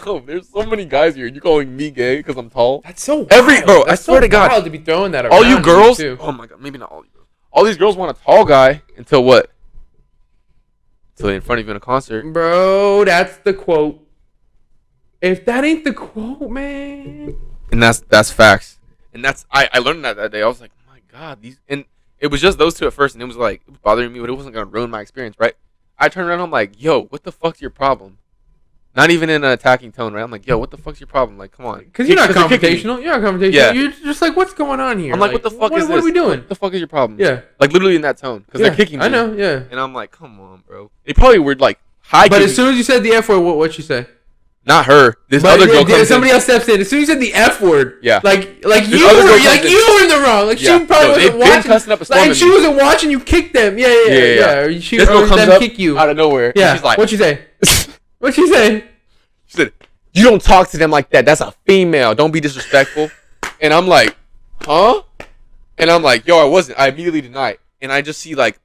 bro, there's so many guys here. You calling me gay because I'm tall? That's so wild. Bro, I swear to God, wild to be throwing that around. All you girls, oh my God, maybe not all you girls. All these girls want a tall guy until what? Until they're in front of you in a concert. Bro, that's the quote. If that ain't the quote, man. And that's facts. And that's I learned that day. I was like, oh my God, and it was just those two at first, and it was like it was bothering me, but it wasn't gonna ruin my experience, right? I turned around, and I'm like, yo, what the fuck's your problem? Not even in an attacking tone, right? I'm like, yo, what the fuck's your problem? Like, come on. Because you're not confrontational. You're not confrontational. Yeah. You're just like, what's going on here? I'm like, what the fuck is this? What are we doing? What the fuck is your problem? Yeah. Like, literally in that tone. Because they're kicking me. I know, yeah. And I'm like, come on, bro. They probably were like, high But as soon as you said the F word, what'd she say? Not her. This other girl comes somebody else steps in. As soon as you said the F word, yeah. Like you were in the wrong. Like she probably wasn't watching. Cussing up a storm like she wasn't watching you kick them. Yeah. She this girl comes up kick you out of nowhere. Yeah. She's like, what'd she say? What'd she say? She said, you don't talk to them like that. That's a female. Don't be disrespectful. And I'm like, huh? And I'm like, yo, I wasn't. I immediately denied. And I just see like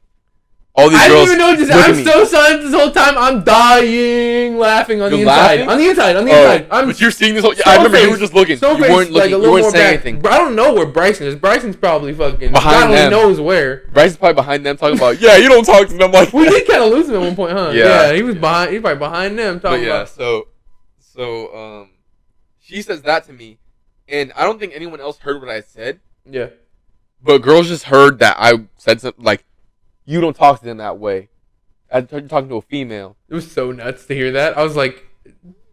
all these girls. I didn't even know this. I'm so silent this whole time. I'm dying, laughing on the inside. On the inside. But you're seeing this whole. I remember you were just looking. You weren't looking. You weren't saying anything. But I don't know where Bryson is. Bryson's probably fucking behind them. God only knows where. Bryson's probably behind them talking about. Yeah, you don't talk to them like. We did kind of lose him at one point, huh? Yeah. He was behind. He's probably behind them talking about. So she says that to me, and I don't think anyone else heard what I said. Yeah. But girls just heard that I said something like, you don't talk to them that way. I heard you talking to a female. It was so nuts to hear that. I was like,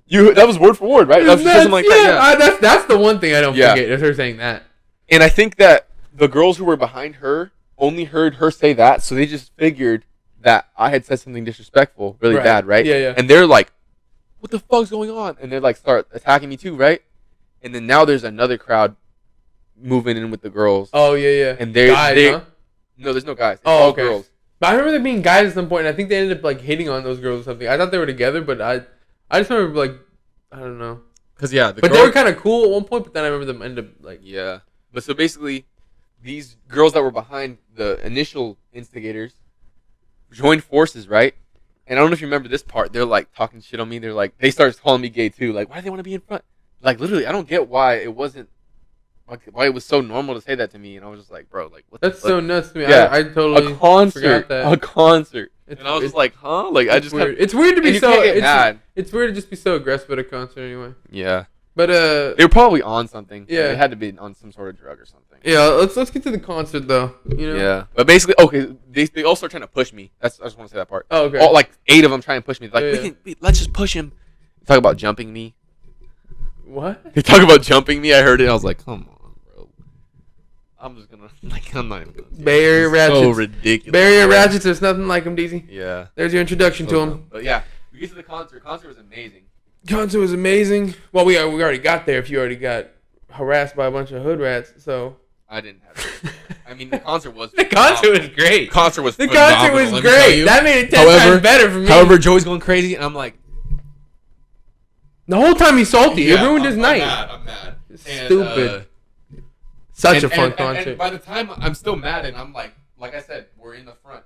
that was word for word, right? That was something like that. Yeah. That's the one thing I don't forget is her saying that. And I think that the girls who were behind her only heard her say that, so they just figured that I had said something disrespectful, really bad, right? Yeah. And they're like, what the fuck's going on? And they like start attacking me too, right? And then now there's another crowd moving in with the girls. Oh yeah. And they're guys, huh? No, there's no guys. It's all girls. But I remember there being guys at some point, and I think they ended up like hitting on those girls or something. I thought they were together, but I just remember like I don't know. But they were kind of cool at one point. But then I remember them end up like But so basically, these girls that were behind the initial instigators joined forces, right? And I don't know if you remember this part. They're like talking shit on me. They're like, they started calling me gay too. Like, why do they want to be in front? Like, literally, I don't get why it wasn't, like, why it was so normal to say that to me. And I was just like, bro, like, what the fuck? That's so nuts to me. Yeah. I totally forgot that. A concert. And I was just like, huh? Like, I just weird. It's weird to be so. It's weird to just be so aggressive at a concert anyway. Yeah. But they were probably on something. Yeah, they had to be on some sort of drug or something. Yeah, let's get to the concert though. You know. Yeah, but basically, okay, they all start trying to push me. I just want to say that part. Oh, okay. All, like 8 of them trying to push me. Like let's just push him. They talk about jumping me. What? They talk about jumping me. I heard it. I was like, come on, bro. I'm just gonna I'm not even gonna. Bay Area Ratchets. So ridiculous. Bay Area Ratchets. There's nothing like them, Deezy. Yeah. There's your introduction to them. But yeah, we get to the concert. Concert was amazing. Concert was amazing. Well, we already got there. If you already got harassed by a bunch of hood rats, so I didn't have it. I mean, the concert was the concert was great. The concert was great. You. That made it 10 times better for me. However, Joey's going crazy, and I'm like, the whole time he's salty. It ruined his night. I'm mad. Stupid. Such a fun concert. And by the time I'm still mad, and I'm like I said, we're in the front.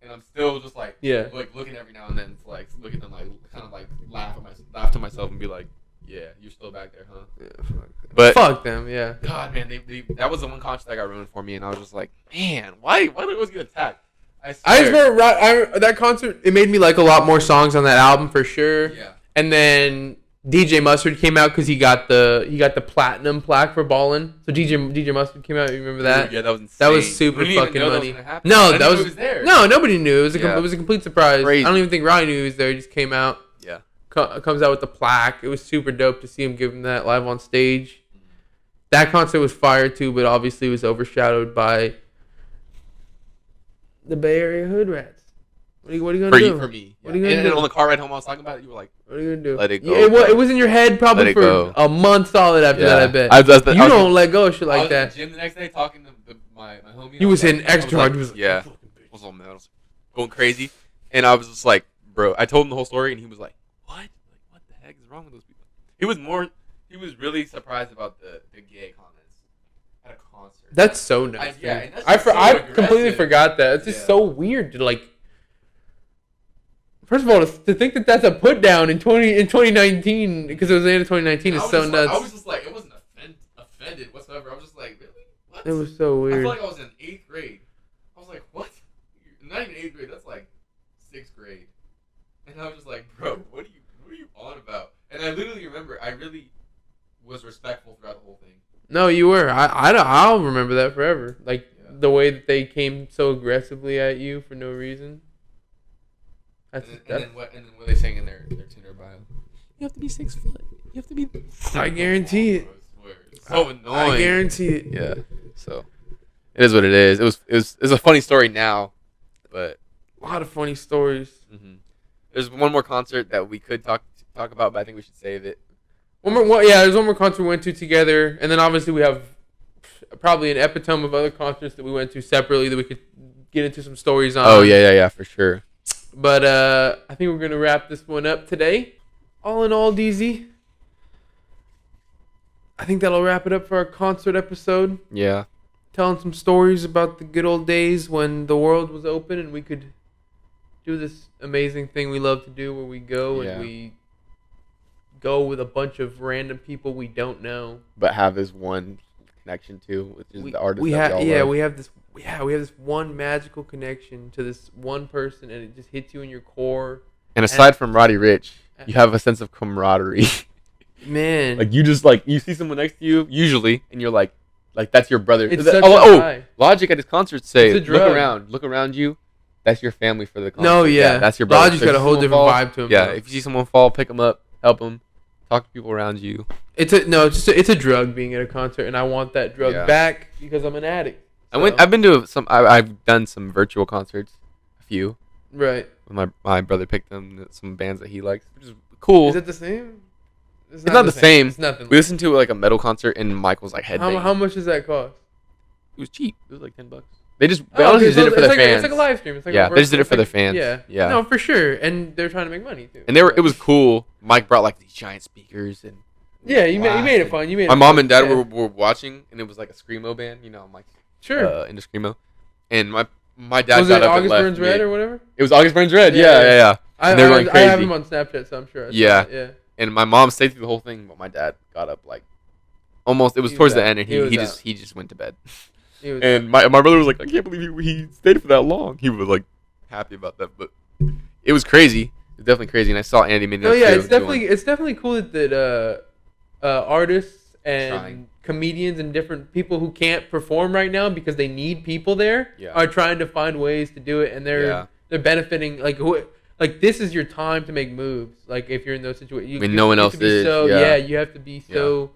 And I'm still just like looking every now and then to like look at them like kind of like laugh to myself and be like, yeah, you're still back there, huh? Yeah, fuck them. But fuck them, yeah. God, man, they that was the one concert that got ruined for me, and I was just like, man, why did it always get attacked? I just remember that concert. It made me like a lot more songs on that album for sure. Yeah. And then DJ Mustard came out because he got the platinum plaque for Ballin'. So DJ Mustard came out. You remember that? Yeah, that was insane. That was super fucking money. There. No, nobody knew. It was a complete surprise. Crazy. I don't even think Ronnie knew he was there. He just came out. Yeah. Comes out with the plaque. It was super dope to see him give him that live on stage. That concert was fire too, but obviously was overshadowed by the Bay Area hood rats. What are you gonna do? For me. What are you gonna do? And on the car ride home, I was talking about it. You were like, "What are you gonna do?" Let it go. Yeah, it was in your head probably for a month solid after that. I bet. You don't let go of shit like that. I was in the gym the next day talking to my homie. He was hitting extra hard. Yeah. I was all mad. I was going crazy, and I was just like, bro. I told him the whole story, and he was like, "What? Like, what the heck is wrong with those people?" He was really surprised about the gay comments at a concert. That's so nice. I completely forgot that. It's just so weird to like. First of all, to think that that's a put down in 2019 because it was the end of 2019 is so nuts. I was just like, it wasn't offended whatsoever. I was just like, really? What? It was so weird. I feel like I was in 8th grade. I was like, what? Not even 8th grade. That's like 6th grade. And I was just like, bro, what are you on about? And I literally remember, I really was respectful throughout the whole thing. No, you were. I'll remember that forever. Like the way that they came so aggressively at you for no reason. And then what are they saying in their Tinder bio? You have to be 6 foot. You have to be. I guarantee it. I swear. It's so annoying. I guarantee it. Yeah. So it is what it is. It was a funny story now, but a lot of funny stories. Mm-hmm. There's one more concert that we could talk about, but I think we should save it. There's one more concert we went to together, and then obviously we have probably an epitome of other concerts that we went to separately that we could get into some stories on. Oh yeah, for sure. But I think we're going to wrap this one up today. All in all, DZ, I think that'll wrap it up for our concert episode. Yeah. Telling some stories about the good old days when the world was open and we could do this amazing thing we love to do where we go and we go with a bunch of random people we don't know. But have this one connection to, which is the artist we have this one magical connection to this one person, and it just hits you in your core. And aside from Roddy Ricch, you have a sense of camaraderie. Man, like you see someone next to you usually, and you're like that's your brother. It's such a high. Logic at his concerts say, look around you. That's your family for the concert. No, yeah, that's your brother. Logic's got a whole different vibe to him. Yeah, if you see someone fall, pick them up, help them, talk to people around you. It's a drug being at a concert, and I want that drug back because I'm an addict. So. I've been to some. I've done some virtual concerts, a few. Right. My brother picked them some bands that he likes, which is cool. Is it the same? It's not the same. It's nothing. We listened to like a metal concert, and Mike was like headbanging. How much does that cost? It was cheap. It was like $10. They honestly did it for their fans. It's like a live stream. It's like they just did it for their fans. Yeah. No, for sure, and they're trying to make money too. And it was cool. Mike brought like these giant speakers and. Yeah, you made it fun. My mom and dad were watching, and it was like a screamo band. You know, I'm like into screamo, and my dad was got up August and left. Burns Red or whatever. It was August Burns Red. Yeah. And they're going crazy. I have him on Snapchat, so I'm sure. Yeah. And my mom stayed through the whole thing, but my dad got up like almost. It was towards the end, and he just went to bed. And my brother was like, I can't believe he stayed for that long. He was like happy about that, but it was crazy. It was definitely crazy. And I saw Andy Mineo. No, yeah, it's definitely cool that artists and comedians and different people who can't perform right now because they need people there are trying to find ways to do it, and they're benefiting. Like this is your time to make moves. Like if you're in those situations, no one else is. You have to be so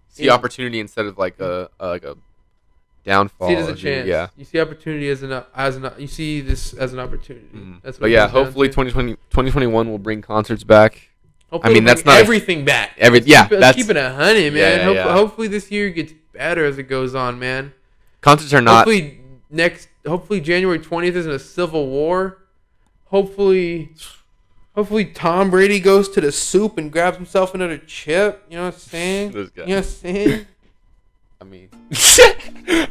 see opportunity instead of like a downfall. See it as a chance. Yeah, you see opportunity you see this as an opportunity. That's what hopefully 2021 will bring concerts back. Hopefully that's not everything back. Let's keep it 100, man. Hopefully this year gets better as it goes on, man. Concerts are not. Hopefully January 20th isn't a civil war. Hopefully Tom Brady goes to the soup and grabs himself another chip. You know what I'm saying? This guy. You know what I'm saying? I mean,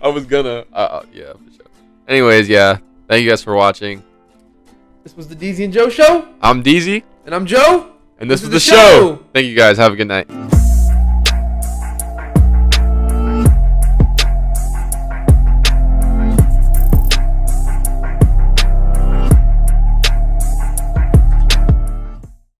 I was gonna. Yeah, for sure. Anyways, thank you guys for watching. This was the Deezy and Joe show. I'm Deezy. And I'm Joe. And this was the show. Thank you guys. Have a good night.